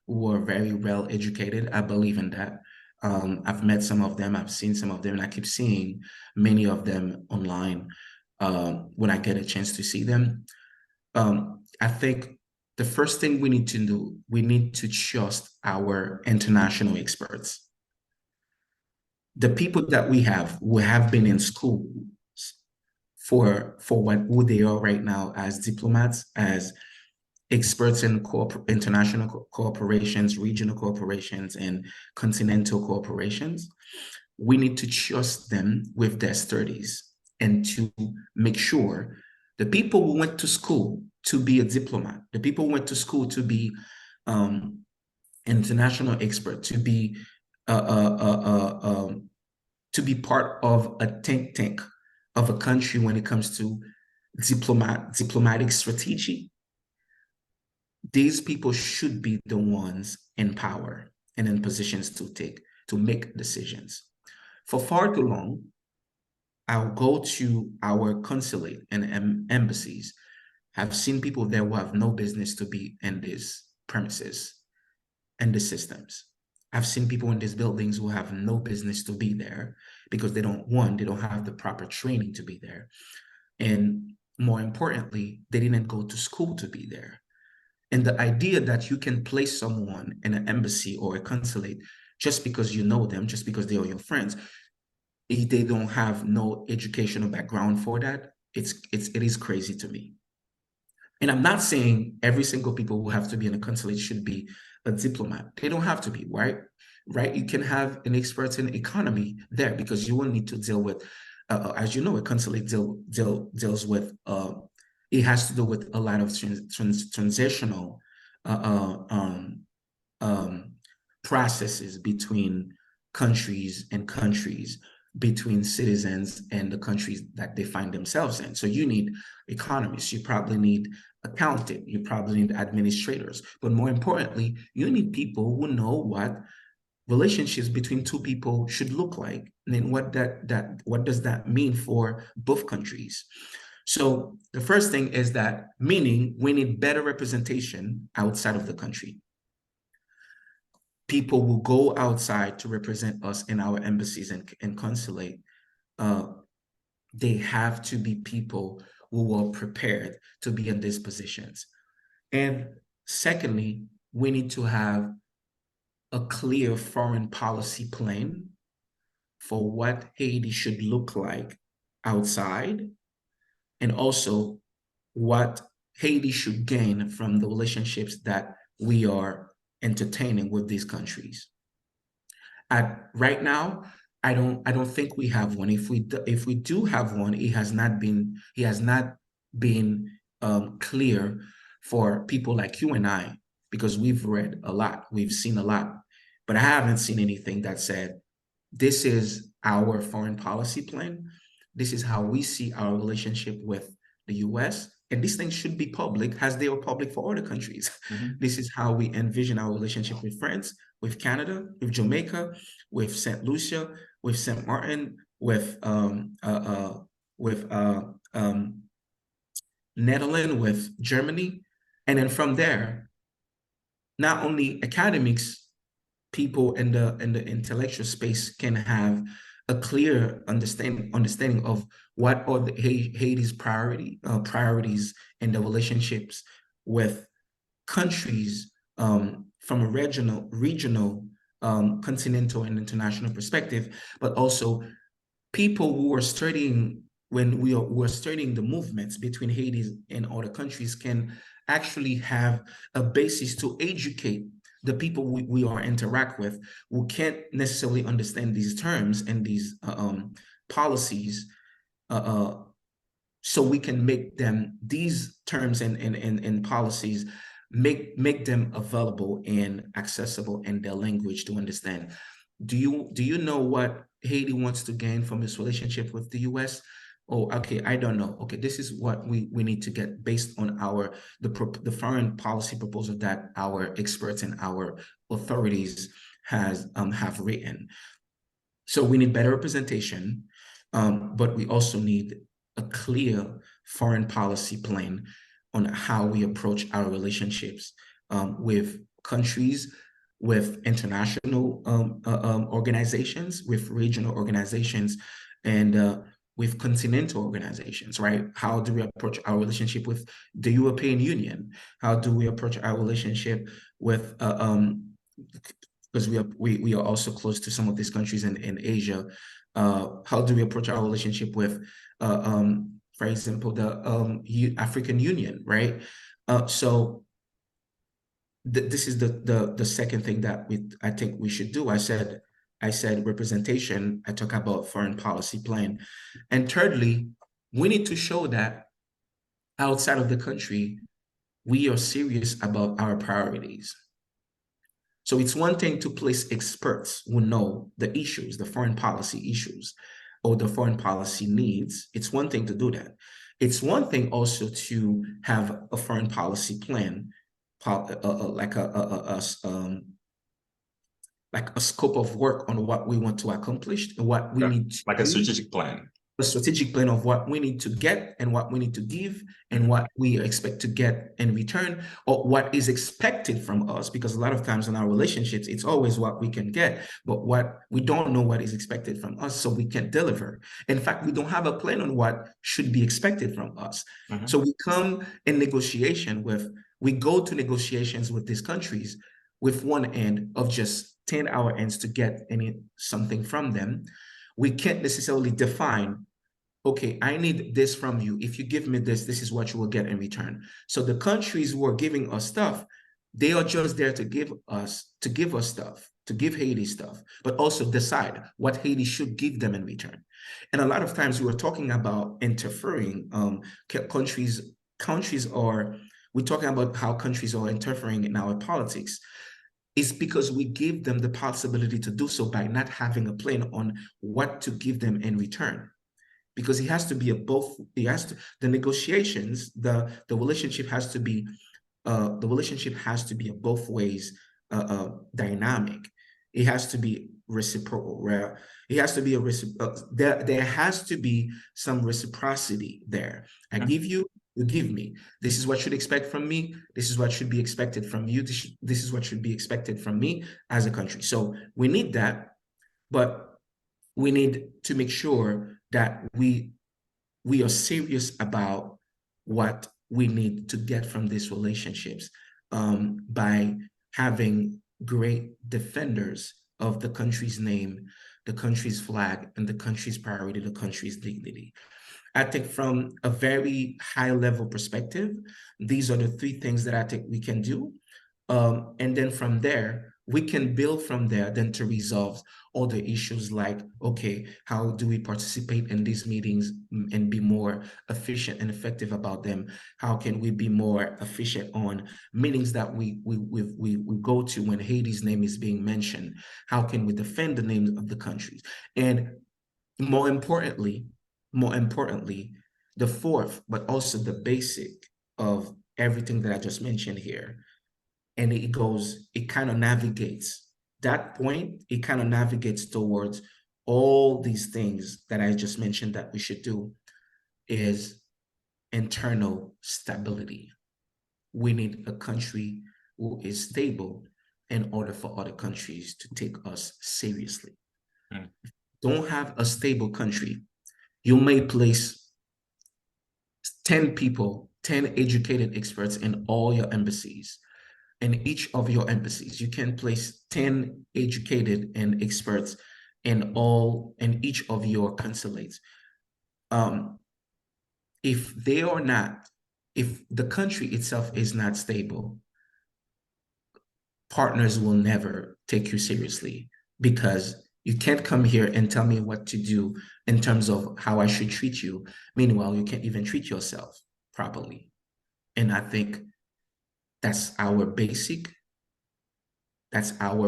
who are very well educated. I believe in that. I've met some of them, I've seen some of them, and I keep seeing many of them online when I get a chance to see them. I think the first thing we need to do, we need to trust our international experts. The people that we have who have been in school for who they are right now as diplomats, as experts in international corporations, regional corporations, and continental corporations, we need to trust them with their studies and to make sure the people who went to school to be a diplomat, the people who went to school to be international expert, to be part of a think tank of a country when it comes to diplomatic strategy. These people should be the ones in power and in positions to make decisions. For far too long, I'll go to our consulate and embassies. I've seen people there who have no business to be in these premises and the systems. I've seen people in these buildings who have no business to be there because they don't have the proper training to be there. And more importantly, they didn't go to school to be there. And the idea that you can place someone in an embassy or a consulate just because you know them, just because they are your friends, if they don't have no educational background for that, it is crazy to me. And I'm not saying every single people who have to be in a consulate should be a diplomat. They don't have to be, right? Right? You can have an expert in economy there because you will need to deal with, as you know, a consulate deals with, it has to do with a lot of transitional processes between countries and countries, between citizens and the countries that they find themselves in. So you need economists, you probably need accountants, you probably need administrators, but more importantly, you need people who know what relationships between two people should look like, and then what does that mean for both countries. So the first thing is that, meaning we need better representation outside of the country. People will go outside to represent us in our embassies and consulate. They have to be people who are prepared to be in these positions. And secondly, we need to have a clear foreign policy plan for what Haiti should look like outside, and also what Haiti should gain from the relationships that we are entertaining with these countries. Right now, I don't think we have one. If we do have one, it has not been clear for people like you and I, because we've read a lot, we've seen a lot, but I haven't seen anything that said, this is our foreign policy plan. This is how we see our relationship with the US. And these things should be public as they are public for other countries. Mm-hmm. This is how we envision our relationship with France, with Canada, with Jamaica, with St. Lucia, with St. Martin, with Netherlands, with Germany. And then from there, not only academics, people in the intellectual space can have a clear understanding of what are Haiti's priorities in the relationships with countries from a regional, continental, and international perspective, but also people who are studying, when we're studying the movements between Haiti and other countries, can actually have a basis to educate the people we are interact with, who can't necessarily understand these terms and these policies, so we can make them, these terms and policies, make them available and accessible in their language to understand. Do you know what Haiti wants to gain from its relationship with the US? Oh, okay, I don't know. Okay, this is what we need to get based on the foreign policy proposal that our experts and our authorities have written. So we need better representation, but we also need a clear foreign policy plan on how we approach our relationships with countries, with international organizations, with regional organizations, and with continental organizations, right? How do we approach our relationship with the European Union? How do we approach our relationship with, because we are also close to some of these countries in Asia. How do we approach our relationship with, for example, the African Union, right? So this is the second thing that I think we should do. I said representation. I talk about foreign policy plan, and thirdly, we need to show that outside of the country, we are serious about our priorities. So it's one thing to place experts who know the issues, the foreign policy issues, or the foreign policy needs. It's one thing to do that. It's one thing also to have a foreign policy plan, like a scope of work on what we want to accomplish and what we need to like a strategic plan. A strategic plan of what we need to get and what we need to give and what we expect to get in return, or what is expected from us. Because a lot of times in our relationships, it's always what we can get, but what we don't know what is expected from us, so we can't deliver. In fact, we don't have a plan on what should be expected from us. So we come in negotiation with, we go to negotiations with these countries with one end of just 10 our ends to get something from them. We can't necessarily define, okay, I need this from you. If you give me this, this is what you will get in return. So the countries who are giving us stuff, they are just there to give us stuff, to give Haiti stuff, but also decide what Haiti should give them in return. And a lot of times we were talking about interfering, we're talking about how countries are interfering in our politics. Is because we give them the possibility to do so by not having a plan on what to give them in return. Because it has to be the negotiations, the relationship has to be a both ways dynamic. It has to be reciprocal, right? It has to be there has to be some reciprocity there. I give you, you give me. This is what you should expect from me. This is what should be expected from you. This is what should be expected from me as a country. So we need that, but we need to make sure that we are serious about what we need to get from these relationships, by having great defenders of the country's name, the country's flag, and the country's priority, the country's dignity. I think from a very high level perspective, these are the three things that I think we can do. And then from there, we can build from there then to resolve other issues like, okay, how do we participate in these meetings and be more efficient and effective about them? How can we be more efficient on meetings that we go to when Haiti's name is being mentioned? How can we defend the names of the countries? And more importantly, the fourth, but also the basic of everything that I just mentioned here, and it kind of navigates that point, it kind of navigates towards all these things that I just mentioned that we should do, is internal stability. We need a country who is stable in order for other countries to take us seriously. Don't have a stable country. You may place 10 people, 10 educated experts in all your embassies. In each of your embassies, you can place 10 educated and experts in each of your consulates. If they are not if the country itself is not stable, partners will never take you seriously, because you can't come here and tell me what to do in terms of how I should treat you. Meanwhile, you can't even treat yourself properly. And I think that's our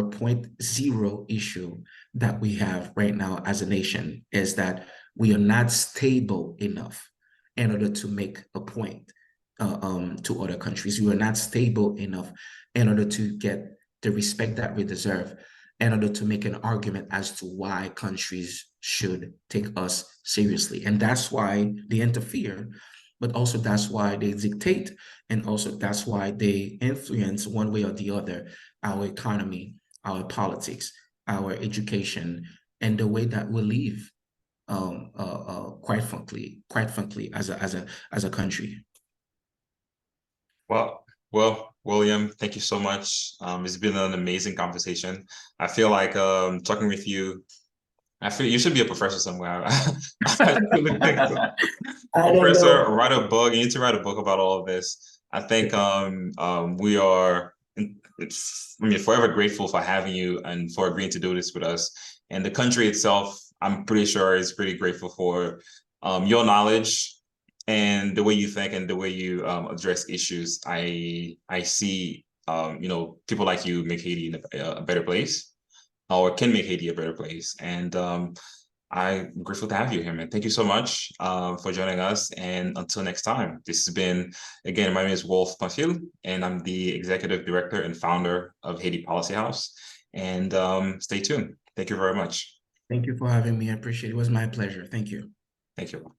point zero issue that we have right now as a nation, is that we are not stable enough in order to make a point to other countries. We are not stable enough in order to get the respect that we deserve, in order to make an argument as to why countries should take us seriously. And that's why they interfere, but also that's why they dictate, and also that's why they influence one way or the other our economy, our politics, our education, and the way that we live, quite frankly, as a country. Well, William, thank you so much. It's been an amazing conversation. I feel like talking with you, I feel you should be a professor somewhere. I really think so. Professor, write a book. You need to write a book about all of this. I think we are, forever grateful for having you and for agreeing to do this with us. And the country itself, I'm pretty sure, is pretty grateful for your knowledge and the way you think and the way you address issues. I see, people like you make Haiti a better place, or can make Haiti a better place. And I'm grateful to have you here, man. Thank you so much for joining us. And until next time, this has been, again, my name is Wolf Pamphile, and I'm the executive director and founder of Haiti Policy House. And stay tuned. Thank you very much. Thank you for having me. I appreciate it. It was my pleasure. Thank you. Thank you.